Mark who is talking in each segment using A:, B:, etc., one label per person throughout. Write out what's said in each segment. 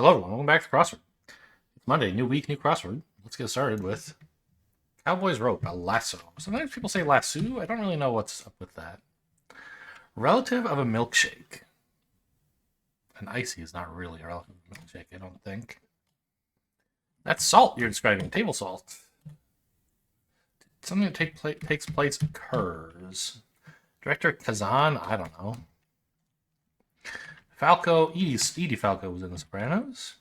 A: Hello everyone, welcome back to Crossword. It's Monday, new week, new crossword. Let's get started with Cowboy's Rope, a lasso. Sometimes people say lasso. I don't really know what's up with that. Relative of a milkshake. An icy is not really a relative of a milkshake, I don't think. That's salt you're describing, table salt. Something that takes place occurs. Director Kazan, I don't know. Falco, Edie Falco was in The Sopranos.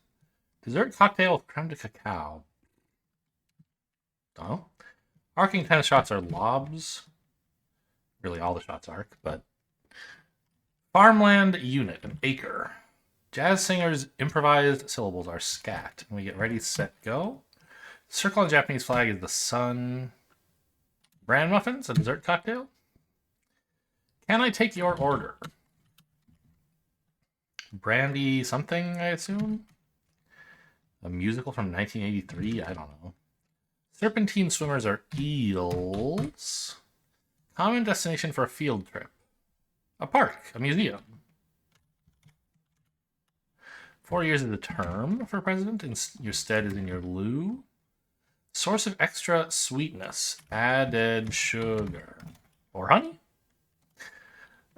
A: Dessert cocktail with creme de cacao. Oh. Arcing tennis shots are lobs. Really, all the shots arc, but. Farmland unit, an acre. Jazz singers' improvised syllables are scat. And we get ready, set, go. Circle on the Japanese flag is the sun. Bran muffins, a dessert cocktail. Can I take your order? Brandy something, I assume? A musical from 1983? I don't know. Serpentine swimmers are eels. Common destination for a field trip. A park, a museum. 4 years is the term for president, and your stead is in your lieu. Source of extra sweetness. Added sugar. Or honey?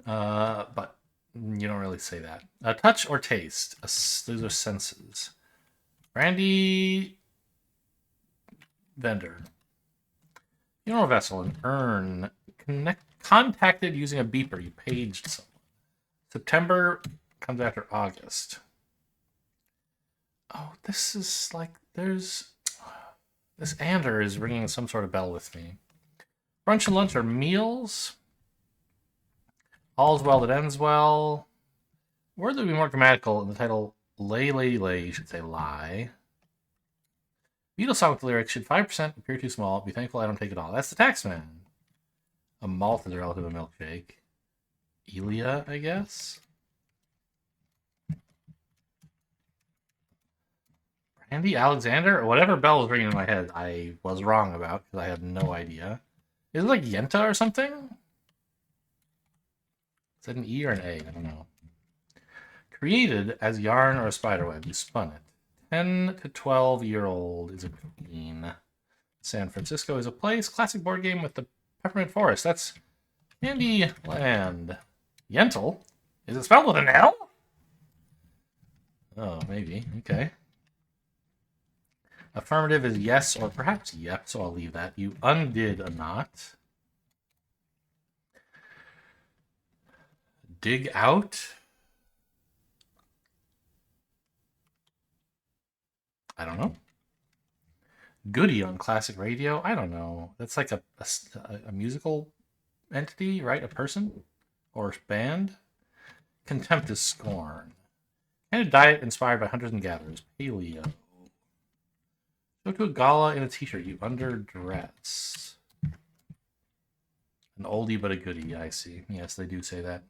A: But you don't really say that. A touch or taste. Those are senses. Brandy vendor. Funeral vessel, an urn. Contacted using a beeper. You paged someone. September comes after August. Oh, this is like, there's... This ander is ringing some sort of bell with me. Brunch and lunch are meals. All's well that ends well. Word that would be more grammatical in the title Lay, Lady, Lay, you should say lie. Beatles song with the lyrics, should 5% appear too small, be thankful I don't take it all. That's the Taxman. A malt is a relative of a milkshake. Elia, I guess? Brandy Alexander? Whatever bell was ringing in my head, I was wrong about, because I had no idea. Is it like Yenta or something? Is that an E or an A? I don't know. Created as yarn or a spiderweb. You spun it. 10 to 12-year-old is a queen. San Francisco is a place. Classic board game with the Peppermint Forest. That's Candy Land. Yentl? Is it spelled with an L? Oh, maybe. Okay. Affirmative is yes or perhaps yep, so I'll leave that. You undid a knot. Dig out? I don't know. Goody on classic radio? I don't know. That's like a musical entity, right? A person? Or band? Contempt is scorn. And a diet inspired by hunters and gatherers. Paleo. Go to a gala in a t-shirt. You underdress. An oldie but a goodie, I see. Yes, they do say that.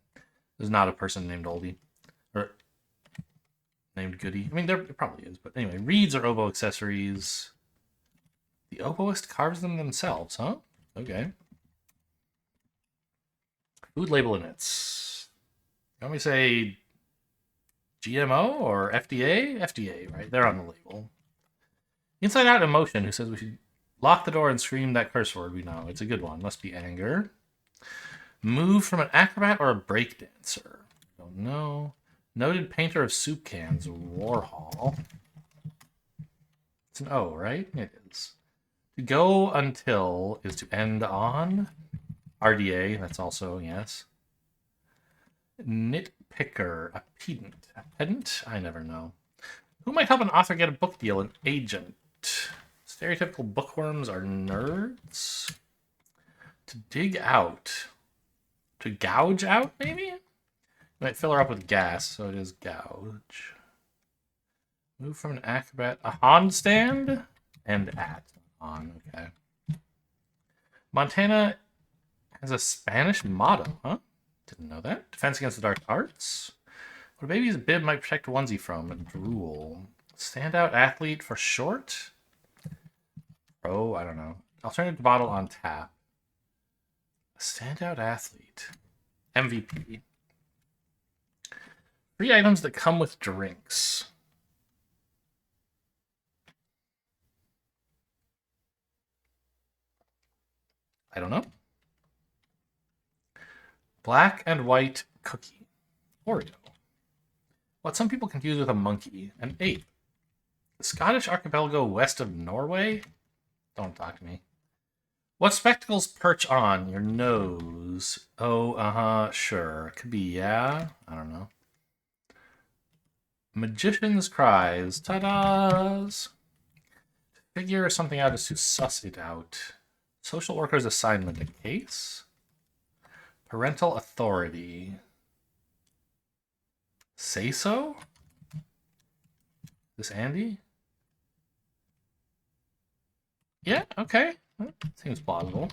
A: There's not a person named Oldie. Or named Goody. I mean, there probably is. But anyway, reeds are oboe accessories. The oboist carves them themselves, huh? Okay. Food label inits. You want me to say GMO or FDA? FDA, right? They're on the label. Inside Out Emotion, who says we should lock the door and scream that curse word we know. It's a good one. Must be anger. Move from an acrobat or a breakdancer? Don't know. Noted painter of soup cans, Warhol. It's an O, right? It is. To go until is to end on. RDA, that's also, yes. Nitpicker, a pedant. A pedant? I never know. Who might help an author get a book deal? An agent. Stereotypical bookworms are nerds. To dig out. To gouge out, maybe? Might fill her up with gas, so it is gouge. Move from an acrobat. A handstand? And at. On, okay. Montana has a Spanish motto, huh? Didn't know that. Defense against the dark arts. What a baby's bib might protect a onesie from. Drool. Standout athlete for short? Oh, I don't know. Alternative bottle on tap. Standout athlete. MVP. Free items that come with drinks. I don't know. Black and white cookie. Oreo. What some people confuse with a monkey. An ape. The Scottish archipelago west of Norway? Don't talk to me. What spectacles perch on your nose? Oh, sure. Could be, yeah. I don't know. Magician's cries. Ta-da's. Figure something out is to suss it out. Social worker's assignment. A case? Parental authority. Say so? This Andy? Yeah, okay. Seems plausible.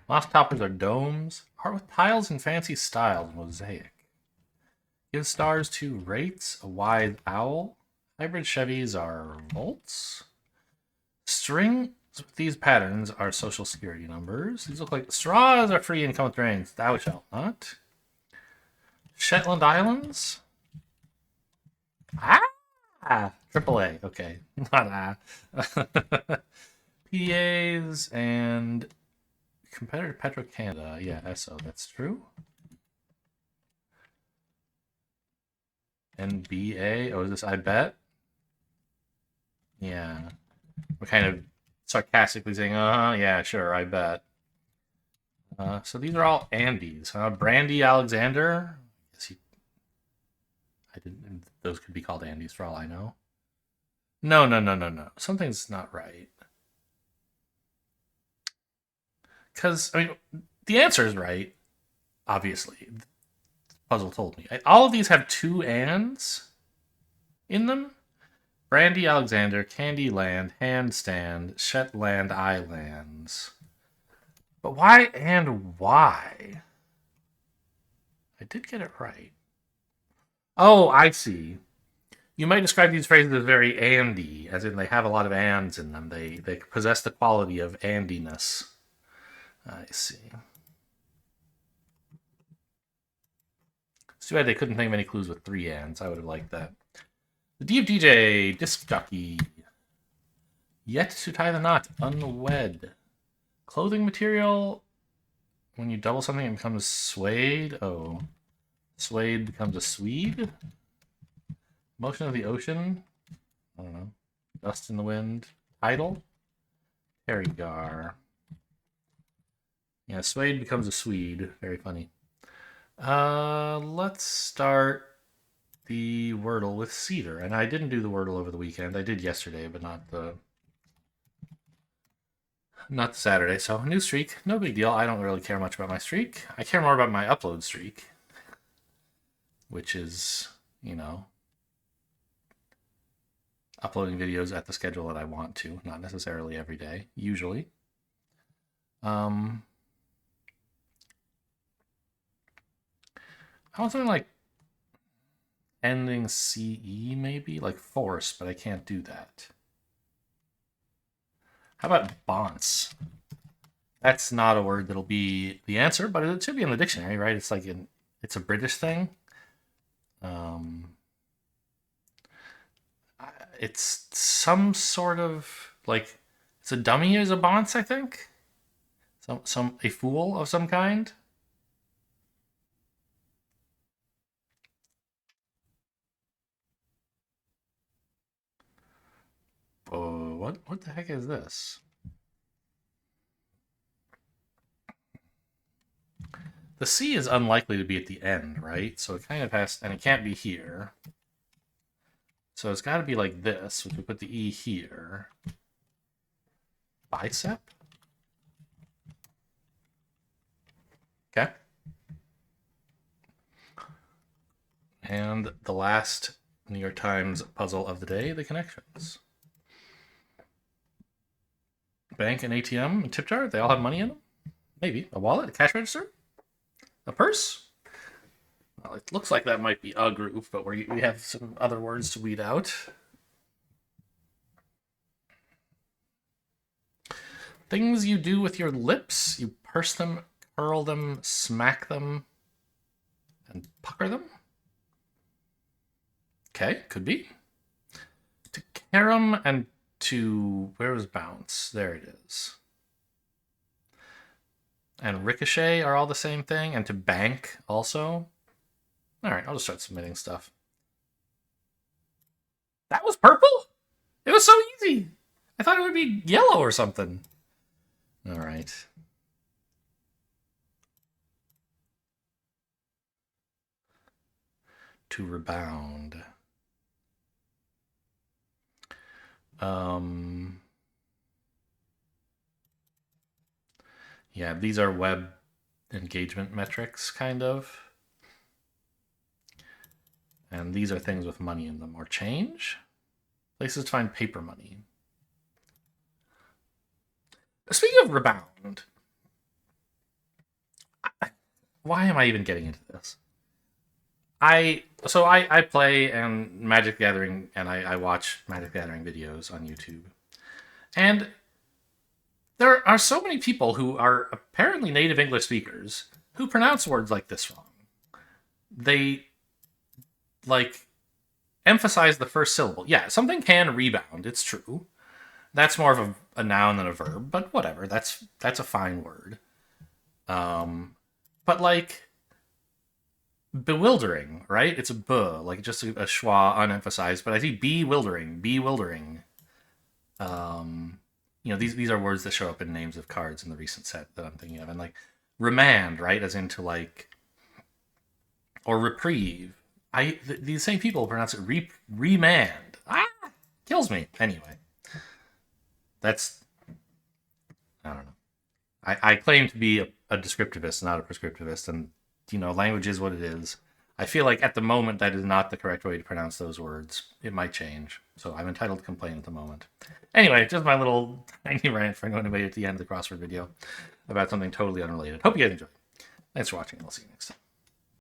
A: Moss toppers are domes. Art with tiles and fancy styles. Mosaic. Give stars to rates. A wise owl. Hybrid Chevys are volts. Strings with these patterns are social security numbers. These look like straws are free and come with rings. Thou shalt not. Shetland Islands. AAA. Okay, not PAs and competitor Petro Canada. Yeah, SO. That's true. NBA. Oh, is this I bet? Yeah. We're kind of sarcastically saying, yeah, sure, I bet. So these are all Andes. Brandy Alexander. I didn't. Those could be called Andes for all I know. No. Something's not right. Because, I mean, the answer is right, obviously. The puzzle told me. All of these have two ands in them. Brandy Alexander, Candyland, Handstand, Shetland Islands. But why and why? I did get it right. Oh, I see. You might describe these phrases as very Andy, as in they have a lot of ands in them. They possess the quality of Andiness. I see. It's too bad they couldn't think of any clues with three ands. I would have liked that. The D of DJ, disc jockey. Yet to tie the knot, unwed. Clothing material. When you double something, it becomes suede. Oh. Suede becomes a Swede. Motion of the ocean. I don't know. Dust in the wind. Idle. Perigar. Yeah, suede becomes a Swede. Very funny. Let's start the Wordle with cedar. And I didn't do the Wordle over the weekend. I did yesterday, but not the Saturday. So new streak, no big deal. I don't really care much about my streak. I care more about my upload streak, which is, you know, uploading videos at the schedule that I want to, not necessarily every day, usually. I want something like ending CE, maybe? Like force, but I can't do that. How about bonce? That's not a word that'll be the answer, but it should be in the dictionary, right? It's like it's a British thing. It's some sort of like it's a dummy is a bonce, I think. A fool of some kind. Oh, what the heck is this? The C is unlikely to be at the end, right? So it kind of has, and it can't be here. So it's got to be like this, which we put the E here. Bicep? Okay. And the last New York Times puzzle of the day, the connections. Bank and ATM and tip jar, they all have money in them? Maybe. A wallet, a cash register? A purse? Well, it looks like that might be a group, but we have some other words to weed out. Things you do with your lips. You purse them, curl them, smack them, and pucker them. Okay, could be. To carom and to... Where was bounce? There it is. and ricochet are all the same thing, and to bank also. All right, I'll just start submitting stuff. That was purple? It was so easy. I thought it would be yellow or something. All right. To rebound. Yeah, these are web engagement metrics, kind of. And these are things with money in them, or change. Places to find paper money. Speaking of rebound, why am I even getting into this? I play and Magic Gathering, and I watch Magic Gathering videos on YouTube. And there are so many people who are apparently native English speakers who pronounce words like this wrong. They, like, emphasize the first syllable. Yeah, something can rebound, it's true. That's more of a noun than a verb, but whatever. That's a fine word. But, like, bewildering, right? It's a b, like just a schwa unemphasized, but I see bewildering. These are words that show up in names of cards in the recent set that I'm thinking of, and like remand, right, as into like, or reprieve. These same people pronounce it remand. Kills me. Anyway, that's, I don't know. I claim to be a descriptivist, not a prescriptivist, and language is what it is. I feel like at the moment that is not the correct way to pronounce those words. It might change, so I'm entitled to complain at the moment. Anyway, just my little tiny rant for anyone who made it to the end of the crossword video about something totally unrelated. Hope you guys enjoyed. Thanks for watching, and I'll see you next time.